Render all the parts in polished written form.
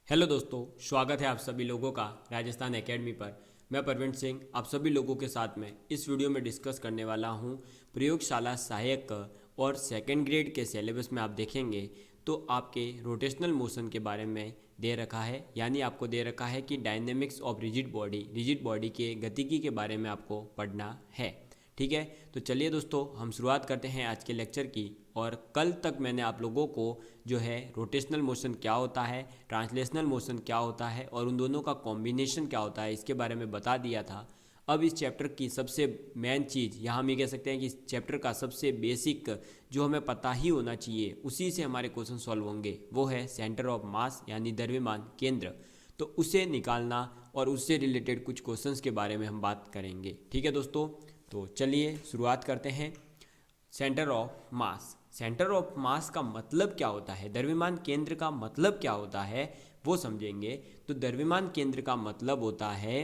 Hello दोस्तों, स्वागत है आप सभी लोगों का राजस्थान एकेडमी पर। मैं परवीन सिंह आप सभी लोगों के साथ में इस वीडियो में डिस्कस करने वाला हूं प्रयोगशाला सहायक और सेकंड ग्रेड के सिलेबस में आप देखेंगे तो आपके रोटेशनल मोशन के बारे में दे रखा है, यानी आपको दे रखा है कि डायनेमिक्स ऑफ रिजिड बॉडी के गतिकी के बारे में आपको पढ़ना है। ठीक है, तो चलिए दोस्तों हम शुरुआत करते हैं आज के लेक्चर की। और कल तक मैंने आप लोगों को जो है रोटेशनल मोशन क्या होता है, ट्रांसलेशनल मोशन क्या होता है और उन दोनों का कॉम्बिनेशन क्या होता है इसके बारे में बता दिया था। अब इस चैप्टर की सबसे मेन चीज़, यहाँ हम ये कह सकते हैं कि इस चैप्टर का सबसे बेसिक जो हमें पता ही होना चाहिए, उसी से हमारे क्वेश्चन सॉल्व होंगे, वो है सेंटर ऑफ मास यानी द्रव्यमान केंद्र। तो उसे निकालना और उससे रिलेटेड कुछ क्वेश्चंस के बारे में हम बात करेंगे। ठीक है दोस्तों, तो चलिए शुरुआत करते हैं। Centre of mass, centre of मास का मतलब क्या होता है, द्रव्यमान केंद्र का मतलब क्या होता है वो समझेंगे। तो द्रव्यमान केंद्र का मतलब होता है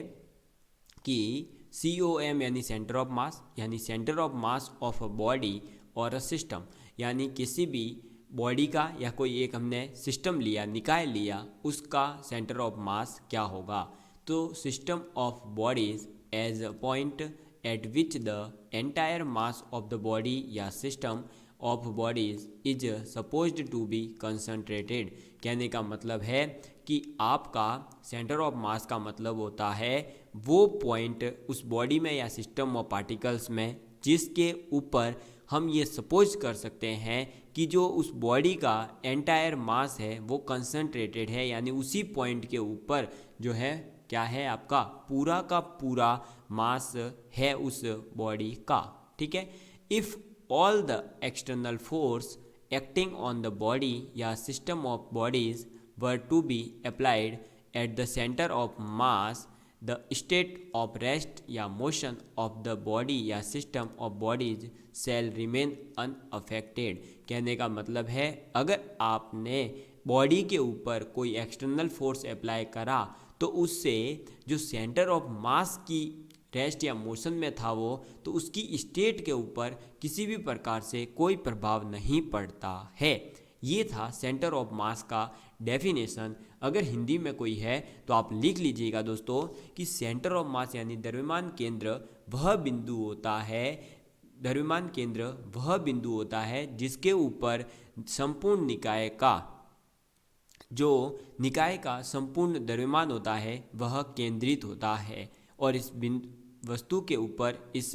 कि COM यानी सेंटर ऑफ मास, यानी centre of mass of a body और अ सिस्टम, यानी किसी भी बॉडी का या कोई एक हमने सिस्टम लिया, निकाय लिया, उसका सेंटर ऑफ मास क्या होगा। तो system of bodies as a point at which the entire mass of the body या system of bodies is supposed to be concentrated. कहने का मतलब है कि आपका सेंटर ऑफ मास का मतलब होता है वो पॉइंट उस बॉडी में या सिस्टम ऑफ पार्टिकल्स में जिसके ऊपर हम ये सपोज कर सकते हैं कि जो उस बॉडी का एंटायर मास है वो कंसंट्रेटेड है, यानी उसी पॉइंट के ऊपर जो है क्या है, आपका पूरा का पूरा मास है उस बॉडी का। ठीक है, if all the external force acting on the body या system of bodies were to be applied at the centre of mass, the state of rest या मोशन ऑफ द बॉडी या system of bodies shall remain unaffected. कहने का मतलब है अगर आपने body के ऊपर कोई एक्सटर्नल फोर्स अप्लाई करा तो उससे जो सेंटर ऑफ मास की रेस्ट या मोशन में था वो, तो उसकी स्टेट के ऊपर किसी भी प्रकार से कोई प्रभाव नहीं पड़ता है। ये था सेंटर ऑफ मास का डेफिनेशन। अगर हिंदी में कोई है तो आप लिख लीजिएगा दोस्तों कि सेंटर ऑफ मास यानी द्रव्यमान केंद्र वह बिंदु होता है, द्रव्यमान केंद्र वह बिंदु होता है जिसके ऊपर संपूर्ण निकाय का जो निकाय का संपूर्ण द्रव्यमान होता है वह केंद्रित होता है। और इस वस्तु के ऊपर, इस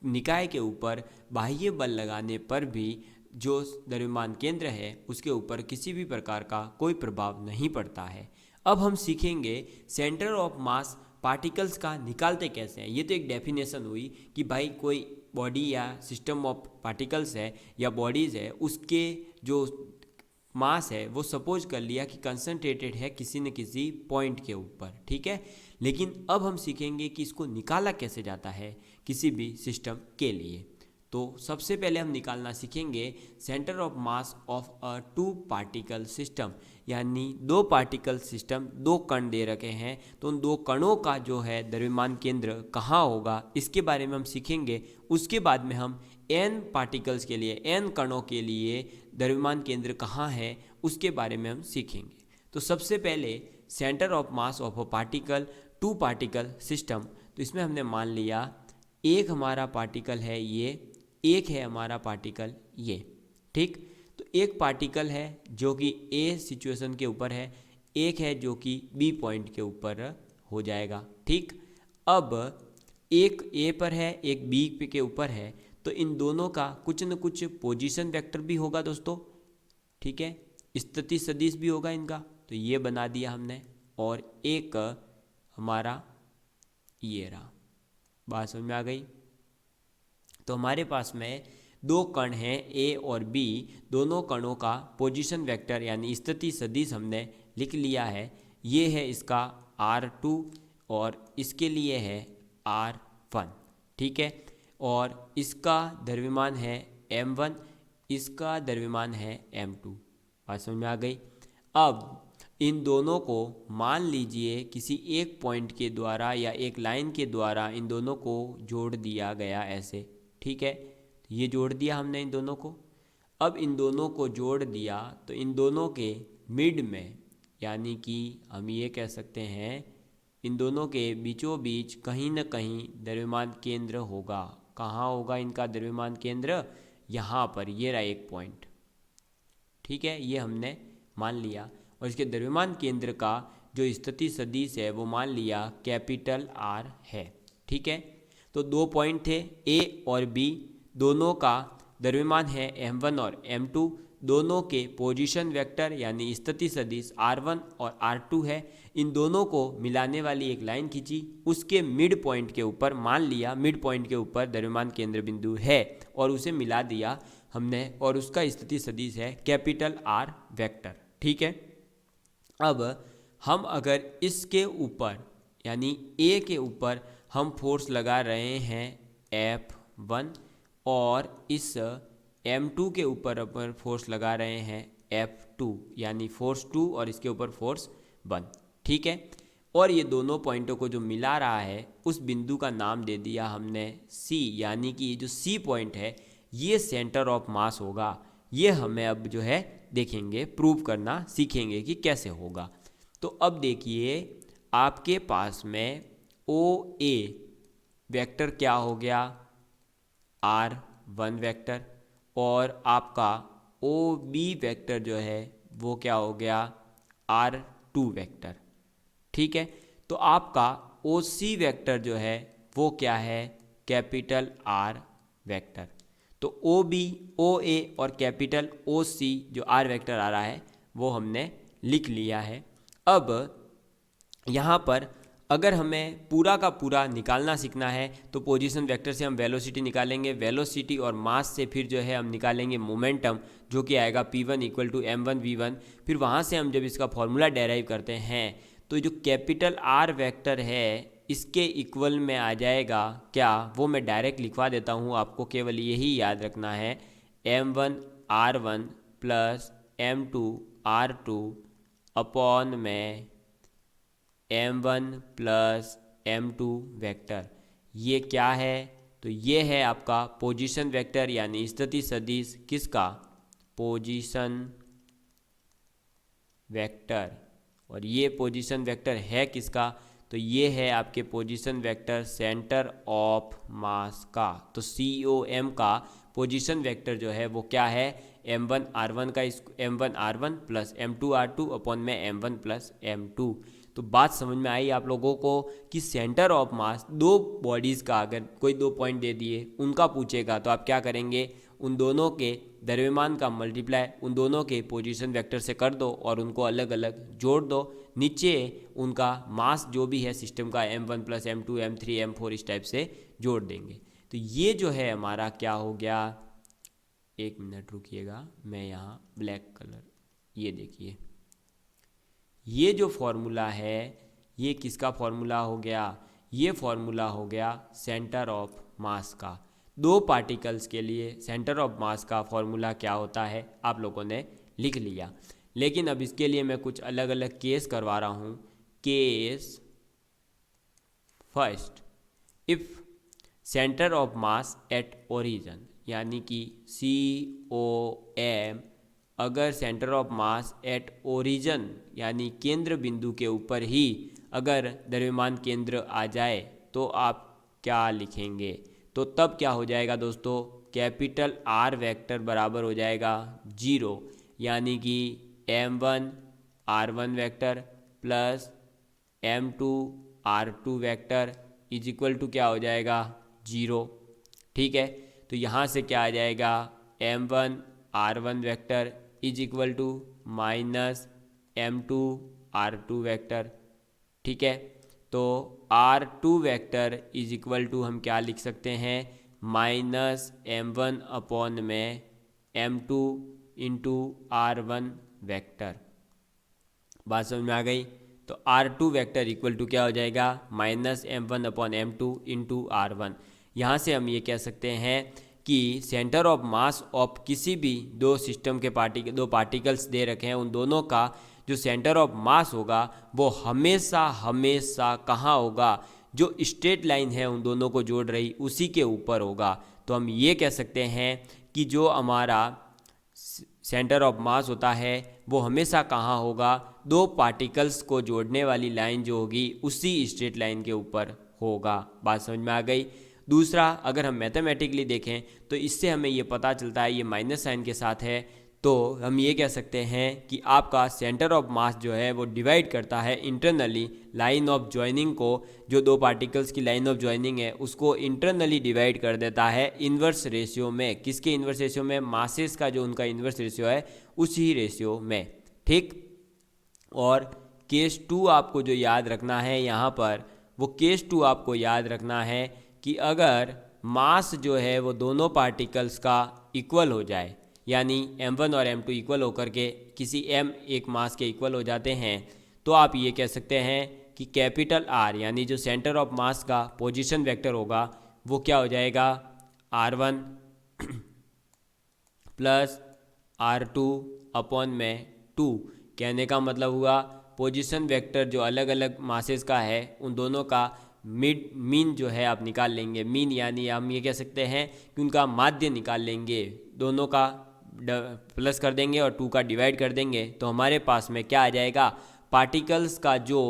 निकाय के ऊपर बाह्य बल लगाने पर भी जो द्रव्यमान केंद्र है उसके ऊपर किसी भी प्रकार का कोई प्रभाव नहीं पड़ता है। अब हम सीखेंगे सेंटर ऑफ मास पार्टिकल्स का निकालते कैसे हैं। ये तो एक डेफिनेशन हुई कि भाई कोई बॉडी या सिस्टम ऑफ पार्टिकल्स है या बॉडीज़ है, उसके जो मास है वो सपोज कर लिया कि कंसंट्रेटेड है किसी न किसी पॉइंट के ऊपर। ठीक है, लेकिन अब हम सीखेंगे कि इसको निकाला कैसे जाता है किसी भी सिस्टम के लिए। तो सबसे पहले हम निकालना सीखेंगे centre of mass of a two particle system, यानी दो पार्टिकल सिस्टम, दो कण दे रखे हैं तो उन दो कणों का जो है द्रव्यमान केंद्र कहाँ होगा इसके बारे में हम सीखेंगे। उसके बाद में हम n पार्टिकल्स के लिए, n कणों के लिए द्रव्यमान केंद्र कहाँ है उसके बारे में हम सीखेंगे। तो सबसे पहले centre of mass of a particle two particle system, तो इसमें हमने मान लिया एक हमारा पार्टिकल है ये, एक है हमारा पार्टिकल ये। ठीक, तो एक पार्टिकल है जो कि ए सिचुएशन के ऊपर है, एक है जो कि बी पॉइंट के ऊपर हो जाएगा। ठीक, अब एक ए पर है एक बी के ऊपर है, तो इन दोनों का कुछ न कुछ पोजीशन वेक्टर भी होगा दोस्तों। ठीक है, स्थिति सदिश भी होगा इनका, तो ये बना दिया हमने। और एक हमारा ये रहा, बात समझ में आ गई। तो हमारे पास में दो कण हैं ए और बी, दोनों कणों का पोजीशन वेक्टर यानी स्थिति सदिश हमने लिख लिया है। ये है इसका R2 और इसके लिए है R1। ठीक है, और इसका द्रव्यमान है m1, इसका द्रव्यमान है m2। बात समझ में आ गई। अब इन दोनों को मान लीजिए किसी एक पॉइंट के द्वारा या एक लाइन के द्वारा इन दोनों को जोड़ दिया गया ऐसे। ठीक है, तो ये जोड़ दिया हमने इन दोनों को। अब इन दोनों को जोड़ दिया तो इन दोनों के मिड में यानी कि हम ये कह सकते हैं इन दोनों के बीचों बीच कहीं न कहीं द्रव्यमान केंद्र होगा। कहाँ होगा इनका द्रव्यमान केंद्र? यहाँ पर, ये रहा एक पॉइंट। ठीक है, ये हमने मान लिया। और इसके द्रव्यमान केंद्र का जो स्थिति सदिश है वो मान लिया कैपिटल आर है। ठीक है, तो 2 पॉइंट थे, ए और बी, दोनों का द्रव्यमान है m1 और m2, दोनों के पोजीशन वेक्टर यानी स्थिति सदिश r1 और r2 है। इन दोनों को मिलाने वाली एक लाइन खींची, उसके मिड पॉइंट के ऊपर मान लिया मिड पॉइंट के ऊपर द्रव्यमान केंद्र बिंदु है और उसे मिला दिया हमने, और उसका स्थिति सदिश है कैपिटल आर वेक्टर। ठीक है, अब हम अगर इसके ऊपर यानी ए के ऊपर हम फोर्स लगा रहे हैं F1 और इस M2 के ऊपर अपन फोर्स लगा रहे हैं F2 यानी फोर्स 2 और इसके ऊपर फोर्स 1। ठीक है, और ये दोनों पॉइंटों को जो मिला रहा है उस बिंदु का नाम दे दिया हमने C, यानी कि जो C पॉइंट है ये सेंटर ऑफ मास होगा। ये हमें अब जो है देखेंगे, प्रूव करना सीखेंगे कि कैसे होगा। तो अब देखिए आपके पास में OA वेक्टर क्या हो गया? R1 वेक्टर, और आपका OB वेक्टर जो है वो क्या हो गया? R2 vector. ठीक है, तो आपका OC वेक्टर जो है वो क्या है? Capital R vector. तो OB, OA और कैपिटल OC जो R वेक्टर आ रहा है वो हमने लिख लिया है। अब यहाँ पर अगर हमें पूरा का पूरा निकालना सीखना है तो पोजीशन वेक्टर से हम वेलोसिटी निकालेंगे, वेलोसिटी और मास से फिर जो है हम निकालेंगे मोमेंटम, जो कि आएगा P1 = m1v1। फिर वहाँ से हम जब इसका फॉर्मूला डेराइव करते हैं तो जो कैपिटल R वेक्टर है इसके इक्वल में आ जाएगा क्या? वो मैं डायरेक्ट लिखवा देता हूँ, आपको केवल यही याद रखना है, m1r1 प्लस m2r2 अपॉन में m1 प्लस m2 वेक्टर। ये क्या है? तो ये है आपका पोजीशन वेक्टर यानी स्थिति सदिश किसका? Position vector. और ये पोजीशन वेक्टर है किसका? तो ये है आपके पोजीशन वेक्टर सेंटर ऑफ मास का। तो COM का पोजीशन वेक्टर जो है वो क्या है? m1r1 का m1r1 प्लस m2r2 अपॉन में m1 प्लस m2। तो बात समझ में आई आप लोगों को कि सेंटर ऑफ मास दो बॉडीज़ का अगर कोई 2 पॉइंट दे दिए उनका पूछेगा तो आप क्या करेंगे? उन दोनों के द्रव्यमान का मल्टीप्लाई उन दोनों के पोजीशन वेक्टर से कर दो और उनको अलग अलग जोड़ दो। नीचे उनका मास जो भी है सिस्टम का m1 plus m2 m3 m4 इस टाइप से जोड़ देंगे। तो ये जो है हमारा क्या हो गया? एक मिनट रुकिएगा, मैं यहाँ ब्लैक कलर, ये देखिए, ये जो फॉर्मूला है ये किसका फॉर्मूला हो गया? ये फॉर्मूला हो गया सेंटर ऑफ मास का। 2 पार्टिकल्स के लिए सेंटर ऑफ मास का फॉर्मूला क्या होता है आप लोगों ने लिख लिया। लेकिन अब इसके लिए मैं कुछ अलग अलग केस करवा रहा हूँ। Case first, if centre of mass at origin यानी कि COM, अगर centre of mass at origin यानी केंद्र बिंदु के ऊपर ही अगर द्रव्यमान केंद्र आ जाए तो आप क्या लिखेंगे? तो तब क्या हो जाएगा दोस्तों? कैपिटल R वेक्टर बराबर हो जाएगा 0, यानी कि m1r1 vector plus m2r2 vector is equal to क्या हो जाएगा? 0। ठीक है, तो यहाँ से क्या आ जाएगा? m1r1 vector is equal to minus m2r2 vector. ठीक है, तो r2 vector is equal to हम क्या लिख सकते हैं? माइनस m1 अपॉन में m2 इंटू r1 वेक्टर। बात समझ में आ गई? तो r2 वेक्टर इक्वल टू क्या हो जाएगा? Minus m1 upon m2 into r1। यहाँ से हम ये कह सकते हैं कि सेंटर ऑफ मास ऑफ किसी भी 2 सिस्टम के दो पार्टिकल्स दे रखे हैं, उन दोनों का जो सेंटर ऑफ मास होगा वो हमेशा हमेशा कहाँ होगा? जो स्ट्रेट लाइन है उन दोनों को जोड़ रही उसी के ऊपर होगा। तो हम ये कह सकते हैं कि जो हमारा सेंटर ऑफ मास होता है वो हमेशा कहाँ होगा? दो पार्टिकल्स को जोड़ने वाली लाइन जो होगी उसी स्ट्रेट लाइन के ऊपर होगा। बात समझ में आ गई। दूसरा, अगर हम मैथमेटिकली देखें तो इससे हमें ये पता चलता है, ये माइनस साइन के साथ है, तो हम ये कह सकते हैं कि आपका सेंटर ऑफ मास जो है वो डिवाइड करता है इंटरनली लाइन ऑफ जॉइनिंग को, जो दो पार्टिकल्स की लाइन ऑफ जॉइनिंग है उसको इंटरनली डिवाइड कर देता है इन्वर्स रेशियो में। किसके इन्वर्स रेशियो में? मासेस का जो उनका इन्वर्स रेशियो है उसी रेशियो में। ठीक। और केस 2 आपको जो याद रखना है यहाँ पर, वो केस 2 आपको याद रखना है कि अगर मास जो है वो दोनों पार्टिकल्स का इक्वल हो जाए, यानी m1 और m2 इक्वल होकर के किसी m एक मास के इक्वल हो जाते हैं, तो आप ये कह सकते हैं कि कैपिटल R यानी जो सेंटर ऑफ मास का पोजीशन वेक्टर होगा वो क्या हो जाएगा? R1 प्लस R2 अपॉन में 2। कहने का मतलब हुआ पोजीशन वेक्टर जो अलग अलग मासेस का है उन दोनों का मीन जो है आप निकाल लेंगे। मीन यानी हम ये कह सकते हैं कि उनका माध्य निकाल लेंगे, दोनों का प्लस कर देंगे और 2 का डिवाइड कर देंगे, तो हमारे पास में क्या आ जाएगा? पार्टिकल्स का जो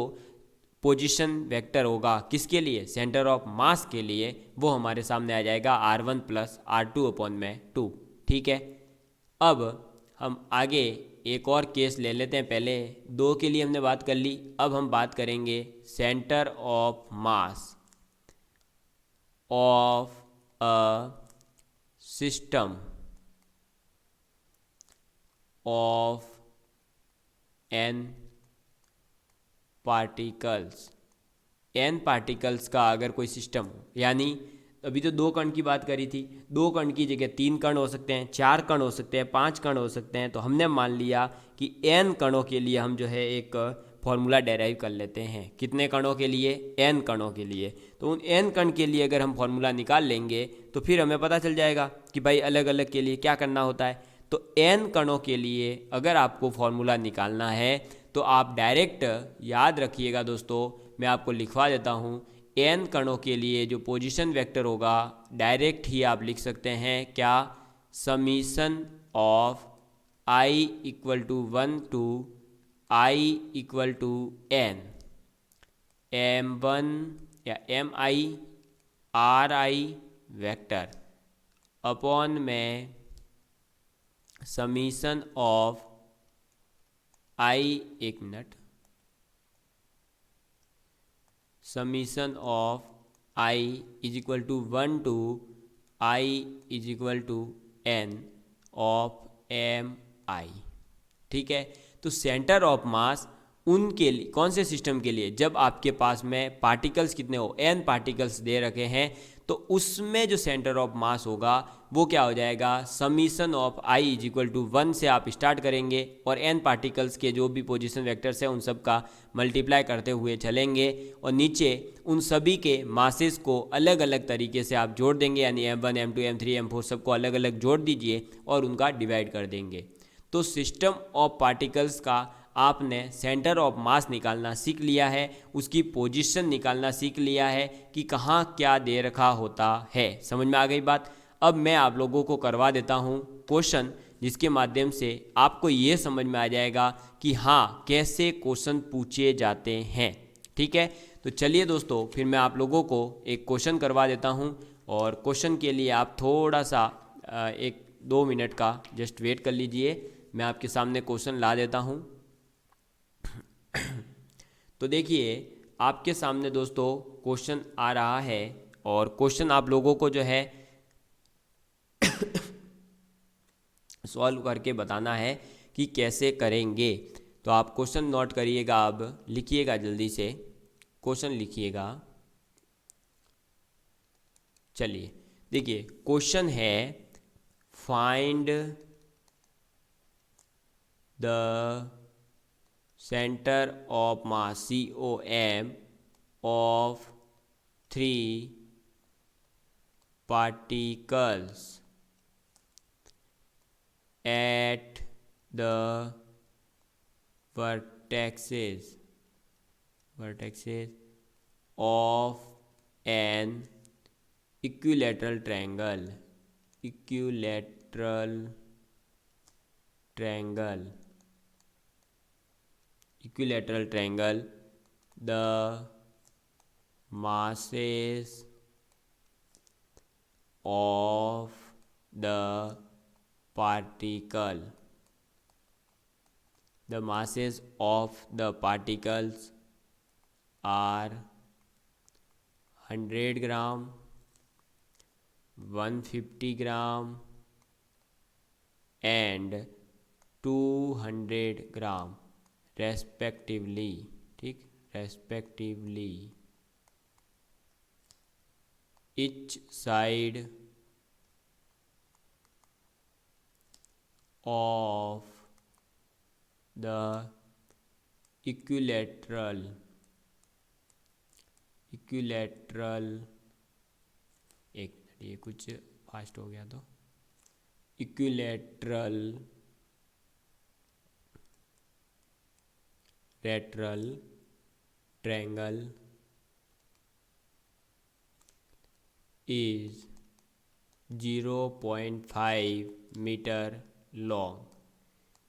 पोजीशन वेक्टर होगा किसके लिए? सेंटर ऑफ मास के लिए, वो हमारे सामने आ जाएगा R1 प्लस R2 अपॉन में 2। ठीक है। अब हम आगे एक और केस ले लेते हैं। पहले 2 के लिए हमने बात कर ली, अब हम बात करेंगे centre of mass of a system of n particles. n particles का अगर कोई सिस्टम हो, यानी अभी तो 2 कण की बात करी थी, 2 कण की जगह 3 कण हो सकते हैं, 4 कण हो सकते हैं, 5 कण हो सकते हैं, तो हमने मान लिया कि n कणों के लिए हम जो है एक फॉर्मूला डेराइव कर लेते हैं। कितने कणों के लिए? n कणों के लिए। तो उन n कण के लिए अगर हम फॉर्मूला निकाल लेंगे तो फिर हमें पता चल जाएगा कि भाई अलग अलग के लिए क्या करना होता है। तो n कणों के लिए अगर आपको फॉर्मूला निकालना है तो आप डायरेक्ट याद रखिएगा दोस्तों, मैं आपको लिखवा देता हूँ। n कणों के लिए जो पोजीशन वेक्टर होगा डायरेक्ट ही आप लिख सकते हैं क्या? Summation of i equal to 1 to i equal to n, m1 या mi ri वेक्टर अपॉन में समीशन ऑफ i, एक minute, summation of i is equal to 1 to i is equal to n of mi। ठीक है। तो centre of मास उनके लिए, कौन से सिस्टम के लिए? जब आपके पास में पार्टिकल्स कितने हो, n पार्टिकल्स दे रखे हैं, तो उसमें जो सेंटर ऑफ मास होगा वो क्या हो जाएगा? Summation of i is equal to 1 से आप स्टार्ट करेंगे और n पार्टिकल्स के जो भी पोजीशन वेक्टर्स हैं उन सब का मल्टीप्लाई करते हुए चलेंगे और नीचे उन सभी के मासेस को अलग अलग तरीके से आप जोड़ देंगे, यानी m1 m2 m3 m4 सबको अलग अलग जोड़ दीजिए और उनका डिवाइड कर देंगे। तो सिस्टम ऑफ पार्टिकल्स का आपने सेंटर ऑफ मास निकालना सीख लिया है, उसकी पोजीशन निकालना सीख लिया है कि कहाँ क्या दे रखा होता है। समझ में आ गई बात? अब मैं आप लोगों को करवा देता हूँ क्वेश्चन, जिसके माध्यम से आपको ये समझ में आ जाएगा कि हाँ कैसे क्वेश्चन पूछे जाते हैं। ठीक है। तो चलिए दोस्तों, फिर मैं आप लोगों को एक क्वेश्चन करवा देता हूँ और क्वेश्चन के लिए आप थोड़ा सा 1-2 मिनट का जस्ट वेट कर लीजिए। मैं आपके सामने क्वेश्चन ला देता हूँ। तो देखिए आपके सामने दोस्तों क्वेश्चन आ रहा है और क्वेश्चन आप लोगों को जो है सॉल्व करके बताना है कि कैसे करेंगे। तो आप क्वेश्चन नोट करिएगा, अब लिखिएगा, जल्दी से क्वेश्चन लिखिएगा। चलिए देखिए क्वेश्चन है, find the centre of mass COM of 3 particles at the vertices of an equilateral triangle equilateral triangle, the masses of the particle, the masses of the particles are 100 gram, 150 gram and 200 gram respectively, ठीक, respectively. Each side of the equilateral एक minute, ये कुछ fast हो गया, तो equilateral triangle is 0.5 metre long.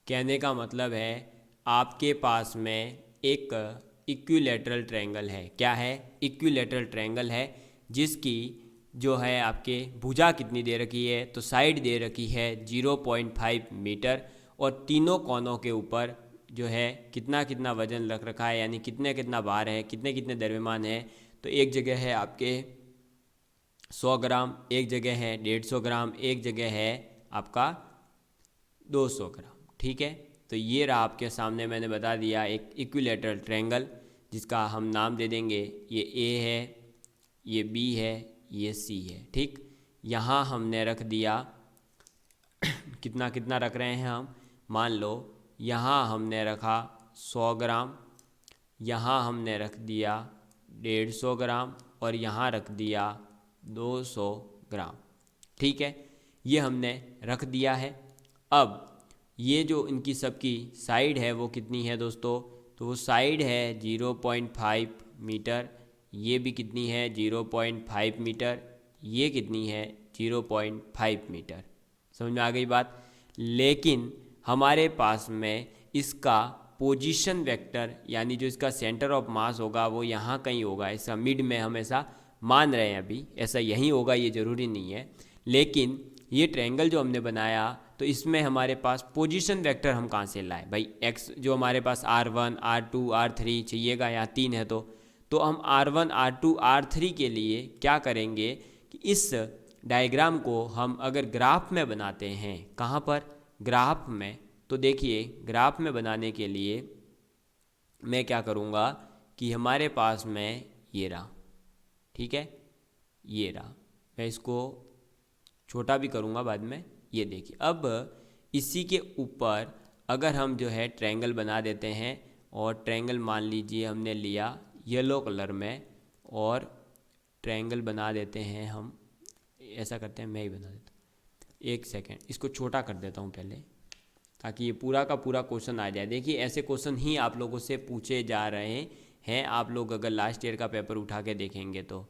कहने का मतलब है आपके पास में एक इक्विलैटरल ट्रायंगल है। क्या है? इक्विलैटरल ट्रायंगल है, जिसकी जो है आपके भुजा कितनी दे रखी है, तो साइड दे रखी है 0.5 मीटर, और तीनों कोनों के ऊपर जो है कितना कितना वजन रख रखा है, यानी कितने कितना भार है, कितने कितने द्रव्यमान है। तो एक जगह है आपके 100 ग्राम, एक जगह है 150 ग्राम, एक जगह है आपका 200 ग्राम, ठीक है। तो ये रहा आपके सामने, मैंने बता दिया, एक इक्विलैटरल ट्रायंगल, जिसका हम नाम दे देंगे, ये ए है, ये बी है, ये सी है, ठीक। यहाँ हमने रख दिया कितना कितना रख रहे हैं हम, मान लो यहाँ हमने रखा 100 ग्राम, यहाँ हमने रख दिया 150 ग्राम, और यहाँ रख दिया 200 ग्राम, ठीक है। ये हमने रख दिया है। अब ये जो इनकी सबकी साइड है वो कितनी है दोस्तों, तो वो साइड है 0.5 मीटर, ये भी कितनी है 0.5 मीटर, ये कितनी है 0.5 मीटर। समझ में आ गई बात। लेकिन हमारे पास में इसका पोजीशन वेक्टर, यानी जो इसका सेंटर ऑफ मास होगा वो यहाँ कहीं होगा, ऐसा मिड में हम ऐसा मान रहे हैं, अभी ऐसा यहीं होगा, ये ज़रूरी नहीं है। लेकिन ये ट्रायंगल जो हमने बनाया, तो इसमें हमारे पास पोजीशन वेक्टर हम कहाँ से लाए भाई, एक्स जो हमारे पास R1 R2 R3 चाहिएगा, यहाँ 3 है, तो हम R1 R2 R3 के लिए क्या करेंगे कि इस डायग्राम को हम अगर ग्राफ में बनाते हैं, कहाँ पर, ग्राफ में, तो देखिए ग्राफ में बनाने के लिए मैं क्या करूँगा कि हमारे पास में ये रहा, ठीक है, ये रहा, मैं इसको छोटा भी करूँगा बाद में। ये देखिए, अब इसी के ऊपर अगर हम जो है ट्रायंगल बना देते हैं, और ट्रायंगल मान लीजिए हमने लिया येलो कलर में, और ट्रायंगल बना देते हैं हम, ऐसा करते हैं, मैं ही बना देता हूँ, एक सेकेंड, इसको छोटा कर देता हूँ पहले, ताकि ये पूरा का पूरा क्वेश्चन आ जाए। देखिए ऐसे क्वेश्चन ही आप लोगों से पूछे जा रहे हैं, आप लोग अगर लास्ट ईयर का पेपर उठा के देखेंगे तो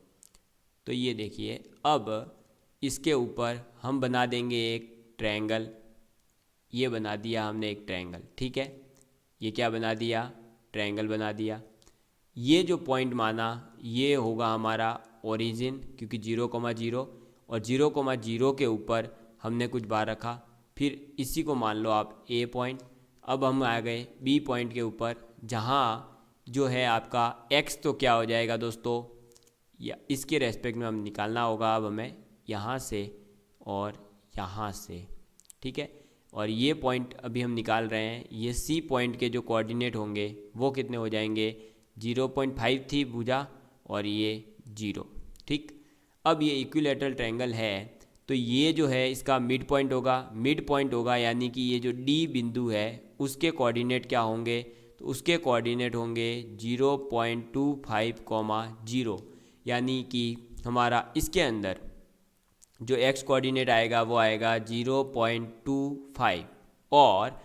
ये देखिए, अब इसके ऊपर हम बना देंगे एक ट्रायंगल। ये बना दिया हमने एक ट्रायंगल, ठीक है, ये क्या बना दिया, ट्रायंगल बना दिया। ये जो पॉइंट माना ये होगा हमारा ओरिजिन, क्योंकि 0,0 और 0,0 के ऊपर हमने कुछ बार रखा, फिर इसी को मान लो आप ए पॉइंट। अब हम आ गए बी पॉइंट के ऊपर, जहाँ जो है आपका एक्स तो क्या हो जाएगा दोस्तों, या इसके रेस्पेक्ट में हम निकालना होगा अब हमें, यहाँ से और यहाँ से, ठीक है। और ये पॉइंट अभी हम निकाल रहे हैं, ये सी पॉइंट के जो कोऑर्डिनेट होंगे वो कितने हो जाएंगे, 0.5 थी भुजा, और ये 0, ठीक। अब ये इक्विलैटरल ट्रायंगल है, तो ये जो है इसका मिड पॉइंट होगा, यानी कि ये जो डी बिंदु है उसके कोऑर्डिनेट क्या होंगे, तो उसके कोऑर्डिनेट होंगे 0.25, 0, यानी कि हमारा इसके अंदर जो एक्स कोऑर्डिनेट आएगा वो आएगा 0.25, और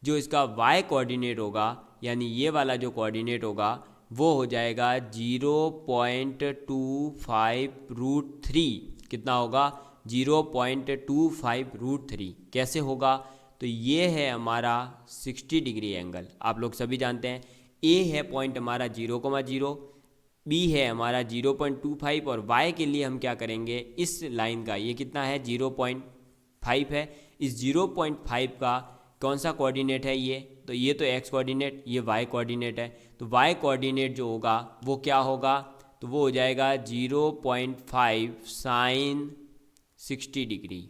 जो इसका वाई कोऑर्डिनेट होगा, यानी ये वाला जो कोऑर्डिनेट होगा वो हो जाएगा 0.25√3। कितना होगा, 0.25√3। कैसे होगा, तो ये है हमारा 60 डिग्री एंगल। आप लोग सभी जानते हैं ए है पॉइंट हमारा 0,0, बी है हमारा 0.25 और वाई के लिए हम क्या करेंगे, इस लाइन का ये कितना है 0.5 है। इस 0.5 का कौन सा कोऑर्डिनेट है ये, तो ये तो एक्स कोऑर्डिनेट, ये वाई कोऑर्डिनेट है। तो वाई कोऑर्डिनेट जो होगा वो क्या होगा, तो वो हो जाएगा 0.5 साइन 60 डिग्री,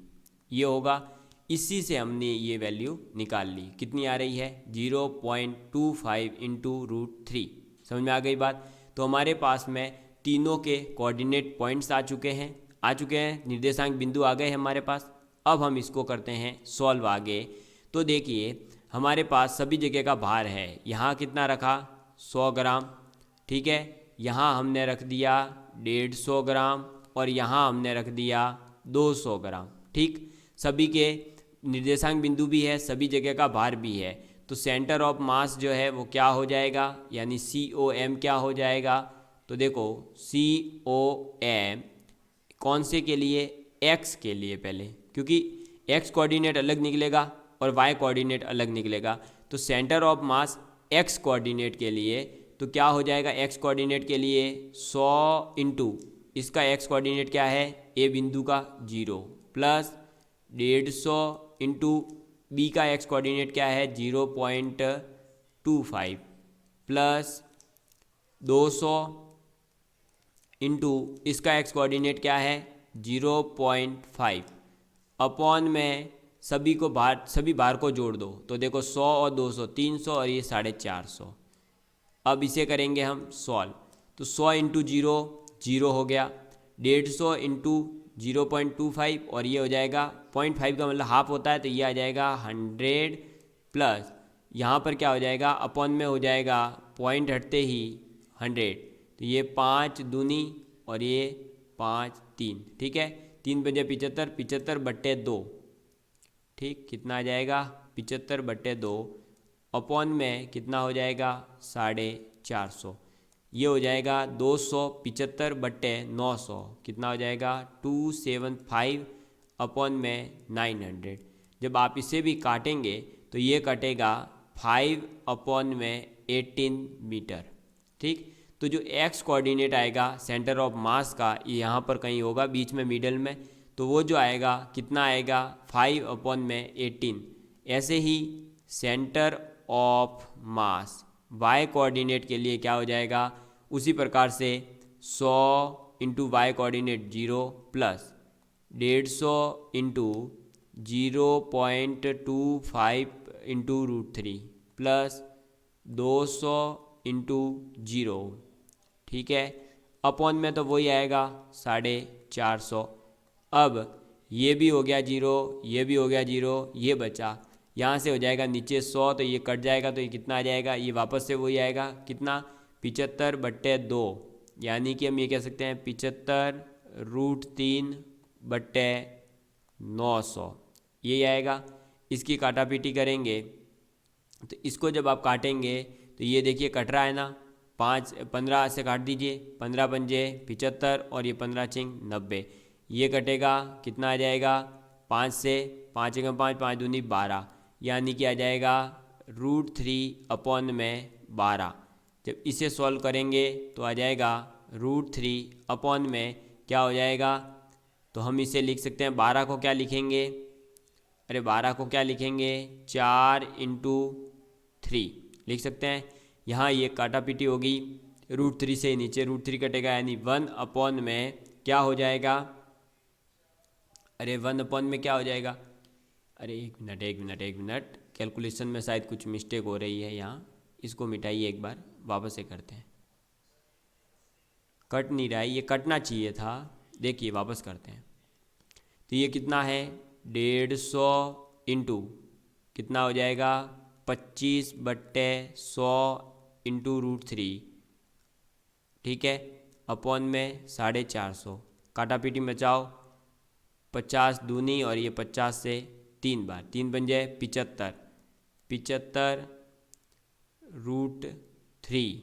ये होगा। इसी से हमने ये वैल्यू निकाल ली, कितनी आ रही है 0.25 इंटू √3। समझ में आ गई बात। तो हमारे पास में तीनों के कोऑर्डिनेट पॉइंट्स आ चुके हैं, निर्देशांक बिंदु आ गए हैं हमारे पास। अब हम इसको करते हैं सॉल्व आगे। तो देखिए हमारे पास सभी जगह का भार है, यहाँ कितना रखा 100 ग्राम, ठीक है, यहाँ हमने रख दिया 150 ग्राम और यहाँ हमने रख दिया 200 ग्राम, ठीक। सभी के निर्देशांक बिंदु भी है, सभी जगह का भार भी है। तो सेंटर ऑफ मास जो है वो क्या हो जाएगा, यानी COM क्या हो जाएगा, तो देखो COM कौन से के लिए, x के लिए पहले, क्योंकि x कोऑर्डिनेट अलग निकलेगा और y कोऑर्डिनेट अलग निकलेगा। तो centre of mass x coordinate के लिए तो क्या हो जाएगा, x कोऑर्डिनेट के लिए 100 इंटू इसका x कोऑर्डिनेट क्या है, a बिंदु का 0 प्लस 150 इंटू बी का x कोऑर्डिनेट क्या है 0.25 प्लस 200 इंटू इसका x कोऑर्डिनेट क्या है 0.5 अपॉन में सभी भार को जोड़ दो। तो देखो 100 और 200 300 और ये 450। अब इसे करेंगे हम सॉल्व। तो 100 इंटू 0 0 हो गया, 150 इंटू 0.25 और ये हो जाएगा 0.5 का मतलब हाफ होता है, तो ये आ जाएगा 100 प्लस यहाँ पर क्या हो जाएगा अपॉन में हो जाएगा पॉइंट हटते ही 100, तो ये 5 दूनी और ये 5 3, ठीक है, 3 पंजे 75, 75/2, ठीक, कितना आ जाएगा 75/2 अपॉन में कितना हो जाएगा 450, ये हो जाएगा 275/900, कितना हो जाएगा 275 अपॉन में 900। जब आप इसे भी काटेंगे तो ये कटेगा 5 अपॉन में 18 मीटर, ठीक। तो जो x कोऑर्डिनेट आएगा सेंटर ऑफ मास का, ये यहाँ पर कहीं होगा बीच में मिडल में, तो वो जो आएगा कितना आएगा 5 अपॉन में 18। ऐसे ही centre of mass y coordinate के लिए क्या हो जाएगा, उसी प्रकार से 100 into y coordinate 0 plus 150 into 0.25 into √3 plus 200 into 0, ठीक है, अपॉन में तो वही आएगा 450। अब ये भी हो गया 0, ये भी हो गया 0, ये बचा, यहाँ से हो जाएगा नीचे 100, तो ये कट जाएगा, तो ये कितना आ जाएगा, ये वापस से वही आएगा कितना 75/2, यानी कि हम ये कह सकते हैं 75√3/900, ये आएगा। इसकी काटापीटी करेंगे तो इसको जब आप काटेंगे तो ये देखिए कट रहा है ना, 15 से काट दीजिए, 15 पंजे 75 और ये 15 चिंग 90, ये कटेगा कितना आ जाएगा 5 से 5 एकम 5 5 दूनी 12, यानी कि आ जाएगा √3 अपॉन में 12। जब इसे सॉल्व करेंगे तो आ जाएगा √3 अपॉन में क्या हो जाएगा, तो हम इसे लिख सकते हैं 12 को क्या लिखेंगे, अरे 12 को क्या लिखेंगे 4 इंटू 3 लिख सकते हैं। यहाँ ये काटापीटी होगी, √3 से नीचे √3 कटेगा, यानी 1 अपॉन में क्या हो जाएगा, अरे 1 अपॉन में क्या हो जाएगा, अरे एक मिनट कैलकुलेशन में शायद कुछ मिस्टेक हो रही है यहाँ, इसको मिटाइए एक बार, वापस से करते हैं। कट नहीं रहा है, ये कटना चाहिए था, देखिए वापस करते हैं। तो ये कितना है 150 इंटू कितना हो जाएगा 25/100 इंटू √3, ठीक है, अपॉन में 450, काटापीटी मचाओ, 50 दूनी और ये 50 से 3 बार, 3 बन जाए 75, 75√3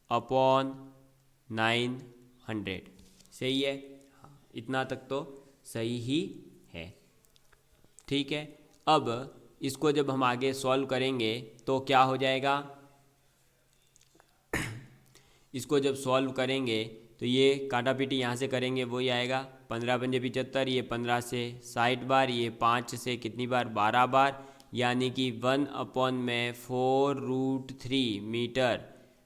अपॉन 900, सही है, हाँ इतना तक तो सही ही है, ठीक है। अब इसको जब हम आगे सॉल्व करेंगे तो क्या हो जाएगा, इसको जब सॉल्व करेंगे तो ये काटा पीटी यहाँ से करेंगे वही आएगा 15 पंजे 75, ये 15 से 60 बार, ये 5 से कितनी बार 12 बार, यानी कि 1/4√3 मीटर।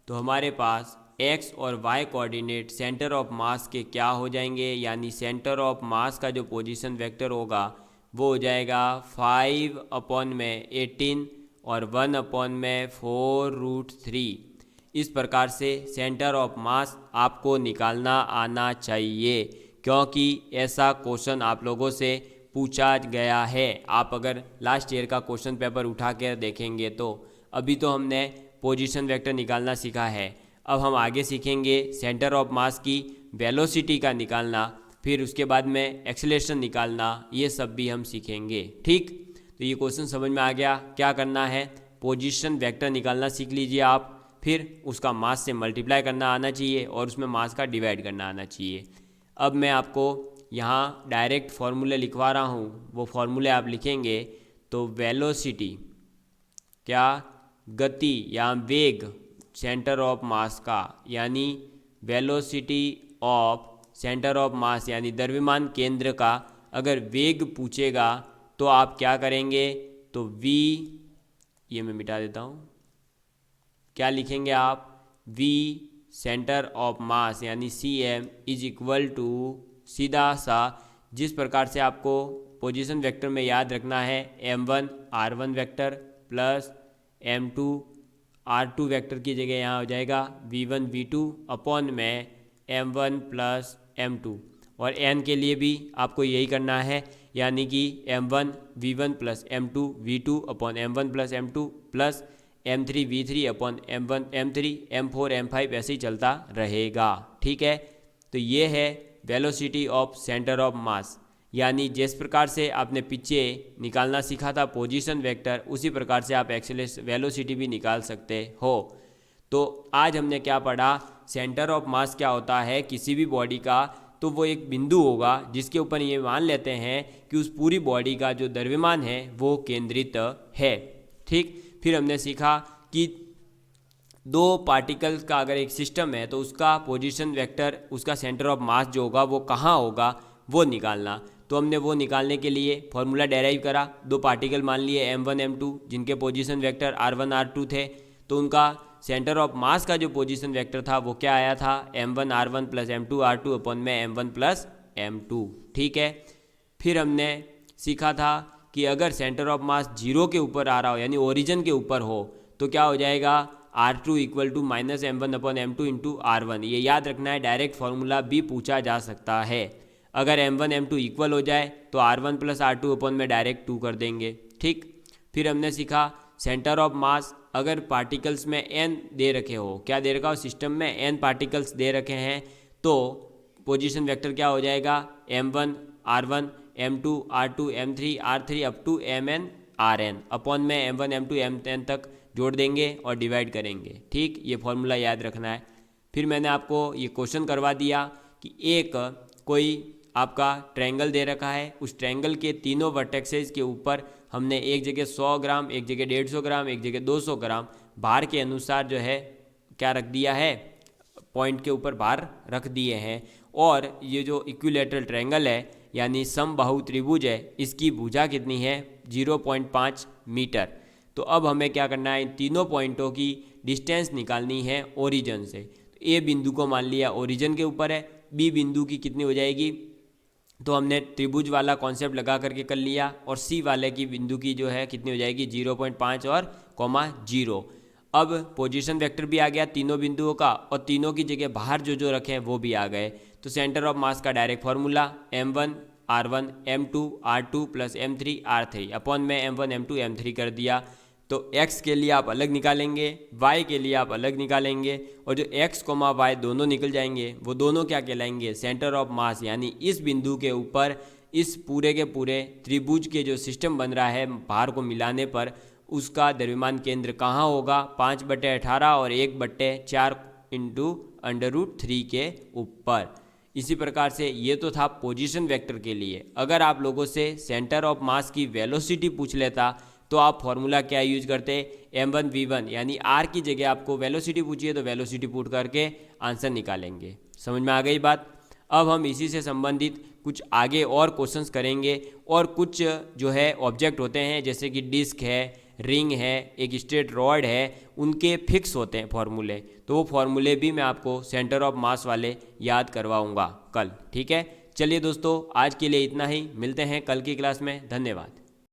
तो हमारे पास एक्स और y coordinate centre of mass के क्या हो जाएंगे, यानी सेंटर ऑफ मास का जो पोजीशन वेक्टर होगा वो हो जाएगा 5/18 और 1/4√3। इस प्रकार से सेंटर ऑफ मास आपको निकालना आना चाहिए, क्योंकि ऐसा क्वेश्चन आप लोगों से पूछा गया है। आप अगर लास्ट ईयर का क्वेश्चन पेपर उठा कर देखेंगे तो अभी तो हमने पोजीशन वेक्टर निकालना सीखा है, अब हम आगे सीखेंगे सेंटर ऑफ मास की वेलोसिटी का निकालना, फिर उसके बाद में एक्सेलरेशन निकालना, ये सब भी हम सीखेंगे। ठीक, तो ये क्वेश्चन समझ में आ गया। क्या करना है, पोजीशन वेक्टर निकालना सीख लीजिए आप, फिर उसका मास से मल्टीप्लाई करना आना चाहिए और उसमें मास का डिवाइड करना आना चाहिए। अब मैं आपको यहाँ डायरेक्ट फार्मूले लिखवा रहा हूँ, वो फार्मूले आप लिखेंगे तो वेलोसिटी क्या, गति या वेग सेंटर ऑफ मास का, यानी वेलोसिटी ऑफ सेंटर ऑफ मास यानी द्रव्यमान केंद्र का अगर वेग पूछेगा तो आप क्या करेंगे, तो v, ये मैं मिटा देता हूँ, क्या लिखेंगे आप, v सेंटर ऑफ मास यानी cm इज इक्वल टू सीधा सा जिस प्रकार से आपको पोजीशन वेक्टर में याद रखना है m1 r1 vector plus m2 r2 vector की जगह यहाँ हो जाएगा v1 v2 अपॉन में m1 प्लस m2, और n के लिए भी आपको यही करना है, यानी कि m1 v1 plus m2 v2 upon m1 plus m2 plus m3 v3 upon m1 m3 m4 m5 ऐसे ही चलता रहेगा। ठीक है, तो ये है वेलोसिटी ऑफ सेंटर ऑफ मास, यानी जिस प्रकार से आपने पीछे निकालना सीखा था पोजीशन वेक्टर, उसी प्रकार से आप एक्सेलरेशन वेलोसिटी भी निकाल सकते हो। तो आज हमने क्या पढ़ा, सेंटर ऑफ मास क्या होता है किसी भी बॉडी का, तो वो एक बिंदु होगा जिसके ऊपर ये मान लेते हैं कि उस पूरी बॉडी का जो द्रव्यमान है वो केंद्रित है। ठीक, फिर हमने सीखा कि दो पार्टिकल्स का अगर एक सिस्टम है तो उसका पोजीशन वेक्टर, उसका सेंटर ऑफ मास जो होगा वो कहाँ होगा वो निकालना। तो हमने वो निकालने के लिए फॉर्मूला डेराइव करा। दो पार्टिकल मान लिए m1 m2 जिनके पोजीशन वेक्टर r1 r2 थे, तो उनका सेंटर ऑफ मास का जो पोजीशन वेक्टर था वो क्या आया था, m1 r1 plus m2 r2 upon में m1 प्लस m2। ठीक है, फिर हमने सीखा था कि अगर सेंटर ऑफ मास 0 के ऊपर आ रहा हो यानी ओरिजिन के ऊपर हो तो क्या हो जाएगा, r2 equal to minus m1 upon m2 into r1। ये याद रखना है, डायरेक्ट फार्मूला भी पूछा जा सकता है। अगर m1 m2 इक्वल हो जाए तो r1 प्लस r2 अपॉन में डायरेक्ट 2 कर देंगे। ठीक, फिर हमने सीखा सेंटर ऑफ मास अगर पार्टिकल्स में n दे रखे हो, क्या दे रखा हो, सिस्टम में n पार्टिकल्स दे रखे हैं, तो पोजीशन वेक्टर क्या हो जाएगा, m1 r1 m2 r2 m3 r3 up to mn rn upon में m1 m2 mn तक जोड़ देंगे और डिवाइड करेंगे। ठीक, ये फॉर्मूला याद रखना है। फिर मैंने आपको ये क्वेश्चन करवा दिया कि एक कोई आपका ट्रायंगल दे रखा है, उस ट्रायंगल के तीनों वर्टेक्सेस के ऊपर हमने एक जगह 100 ग्राम, एक जगह 150 ग्राम, एक जगह 200 ग्राम भार के अनुसार जो है क्या रख दिया है, पॉइंट के ऊपर भार रख दिए हैं। और ये जो इक्विलेटरल ट्रायंगल है यानी समबाहु त्रिभुज है, इसकी भुजा कितनी है, 0.5 मीटर। तो अब हमें क्या करना है, इन तीनों पॉइंटों की डिस्टेंस निकालनी है ओरिजिन से। तो ए बिंदु को मान लिया ओरिजिन के ऊपर है, बी बिंदु की कितनी हो जाएगी, तो हमने त्रिभुज वाला कॉन्सेप्ट लगा करके कर लिया, और सी वाले की बिंदु की जो है कितनी हो जाएगी 0.5 और 0। अब पोजीशन वेक्टर भी आ गया तीनों बिंदुओं का, और तीनों की जगह बाहर जो जो रखे हैं वो भी आ गए। तो सेंटर ऑफ मास का direct formula m1 r1 m2 r2 plus m3 r3 upon में m1 m2 m3 कर दिया। तो x के लिए आप अलग निकालेंगे, y के लिए आप अलग निकालेंगे, और जो x, y दोनों निकल जाएंगे वो दोनों क्या कहलाएंगे, सेंटर ऑफ मास। यानी इस बिंदु के ऊपर इस पूरे के पूरे त्रिभुज के जो सिस्टम बन रहा है भार को मिलाने पर, उसका द्रव्यमान केंद्र कहाँ होगा, 5/18 और 1/4 इंटू √3 के ऊपर। इसी प्रकार से ये तो था पोजीशन वेक्टर के लिए। अगर आप लोगों से सेंटर ऑफ मास की वेलोसिटी पूछ लेता तो आप फॉर्मूला क्या यूज करते हैं, m1v1, यानी r की जगह आपको वेलोसिटी पूछिए तो वेलोसिटी पुट करके आंसर निकालेंगे। समझ में आ गई बात। अब हम इसी से संबंधित कुछ आगे और क्वेश्चंस करेंगे और कुछ जो है ऑब्जेक्ट होते हैं जैसे कि डिस्क है, रिंग है, एक स्ट्रेट रॉड है, उनके फिक्स होते हैं फॉर्मूले, तो वो फॉर्मूले भी मैं आपको सेंटर ऑफ मास वाले याद करवाऊंगा कल। ठीक है, चलिए दोस्तों आज के लिए इतना ही, मिलते हैं कल की क्लास में। धन्यवाद।